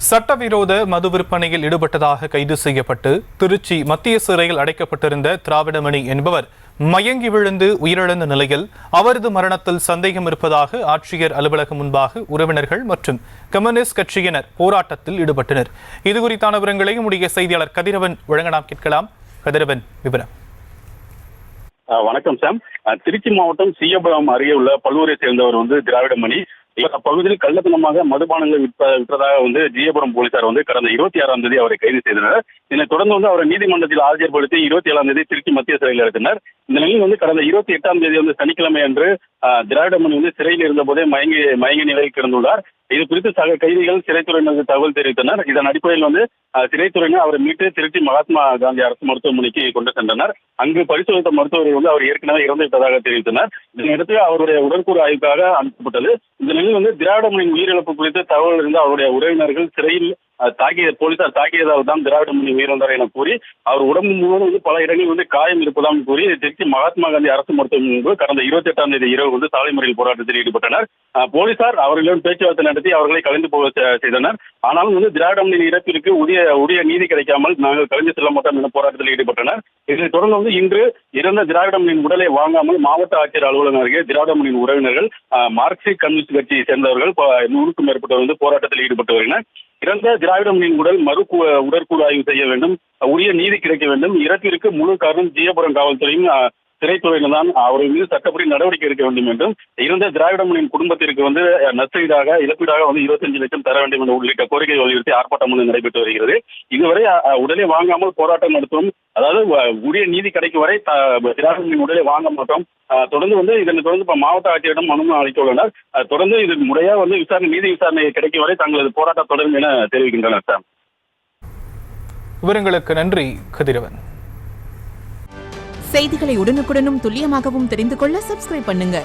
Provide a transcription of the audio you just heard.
சட்டவிரோத மது விற்பனையில் ஈடுபட்டதாக கைது செய்யப்பட்டு திருச்சி மத்திய சிறையில் அடைக்கப்பட்டிருந்த திராவிடமணி என்பவர் மயங்கி விழுந்து உயிரிழந்த நிலையில் அவரது மரணத்தில் சந்தேகம் இருப்பதாக ஆட்சியர் அலுவலகம் முன்பாக உறவினர்கள் மற்றும் கம்யூனிஸ்ட் கட்சியினர் போராட்டத்தில் ஈடுபட்டனர். இதுகுறித்தான விவரங்களை நம்முடைய செய்தியாளர் கதிரவன் வழங்க நாம் கேட்கலாம். கதிரவன், விவரம். வணக்கம் சாம். திருச்சி மாவட்டம் சீயபுரம் அருகே உள்ள பல்லூரை சேர்ந்தவர் திராவிடமணி. அப்பகுதியில் கள்ளத்தனமாக மதுபானங்கள் விற்றதாக ஜீயபுரம் போலீசார் கடந்த 26ஆம் தேதி அவரை கைது செய்தனர். இதனைத் தொடர்ந்து அவரை நீதிமன்றத்தில் ஆஜர்படுத்தி 27ஆம் தேதி திருச்சி மத்திய சிறையில் அடைத்தனர். இந்த நிலையில் கடந்த 28ஆம் தேதி சனிக்கிழமை அன்று திராவிடமணி சிறையில் இருந்த போதே மயங்கி நிலையில் கிடந்துள்ளார். இது குறித்து சக கைதிகள் சிறைத்துறையினருக்கு தகவல் தெரிவித்தனர். இதன் அடிப்படையில் சிறைத்துறையினர் அவரை மீட்டு திருச்சி மகாத்மா காந்தி அரசு மருத்துவமனைக்கு கொண்டு சென்றனர். அங்கு பரிசோதித்த மருத்துவர்கள் அவர் ஏற்கனவே இறந்துவிட்டதாக தெரிவித்தனர். இதனையடுத்து அவருடைய உடற்கூறு ஆய்வுக்காக அனுப்பப்பட்டது. இந்த நிலையில் திராவிடமணியின் உயிரிழப்பு குறித்து தகவல் இருந்த அவருடைய உறவினர்கள் சிறையில் போலீசார் தாக்கியதால் தான் திராவிடமணி உயிரிழந்தார் என கூறி அவர் உடம்பு முழுவதும் பல இடங்களில் காயம் இருப்பதாக கூறி திருச்சி மகாத்மா காந்தி அரசு மருத்துவமனை முன்பு கடந்த 28ஆம் தேதி இரவு சாலை மறியல் போராட்டத்தில் ஈடுபட்டனர். போலீசார் அவர்களிடம் பேச்சுவார்த்தை நடத்தி அவர்களை கலந்து போக செய்தனர். ஆனாலும் திராவிடமணியின் இறப்பிற்கு உரிய நீதி கிடைக்காமல் நாங்கள் கலந்து செல்ல மாட்டோம் என போராட்டத்தில் ஈடுபட்டனர். இதனைத் தொடர்ந்து இன்று இறந்த திராவிடமணியின் உடலை வாங்காமல் மாவட்ட ஆட்சியர் அலுவலகம் அருகே திராவிடமணியின் உறவினர்கள் மார்க்சிஸ்ட் கம்யூனிஸ்ட் கட்சியை சேர்ந்தவர்கள் 100க்கும் மேற்பட்டவர் போராட்டத்தில் ஈடுபட்டு வருகின்றனர். இறந்த திராவிடமணியின் உடல் உடற்கூறு ஆய்வு செய்ய வேண்டும், உரிய நீதி கிடைக்க வேண்டும். இறப்பிற்கு முழு காரணம் ஜீயபுரம் காவல்துறையும் சிறைத்துறையினர் தான். அவர்கள் மீது சட்டப்படி நடவடிக்கை எடுக்க வேண்டும் என்றும், இறந்த திராவிடமணியின் குடும்பத்திற்கு நஷ்டஈடாக இழப்பீடாக 25 லட்சம் தர வேண்டும் என்ற உள்ளிட்ட கோரிக்கை வலியுறுத்தி ஆர்ப்பாட்டம் நடைபெற்று வருகிறது. இதுவரை உடலை வாங்காமல் போராட்டம் நடத்தும், அதாவது உரிய நீதி கிடைக்கும் வரை திராவிடமணியின் உடலை வாங்க மாட்டோம். தொடர்ந்து இதனை தொடர்ந்து மாவட்ட ஆட்சியரிடம் மனு அளிக்க உள்ளனர். தொடர்ந்து இது முறையாக நீதி விசாரணை கிடைக்கும் வரை தங்களது போராட்டம் தொடரும் என தெரிவிக்கின்றனர். சார், விவரங்களுக்கு நன்றி கதிரவன். செய்திகளை உடனுக்குடனும் துல்லியமாகவும் தெரிந்து கொள்ள சப்ஸ்கிரைப் பண்ணுங்க.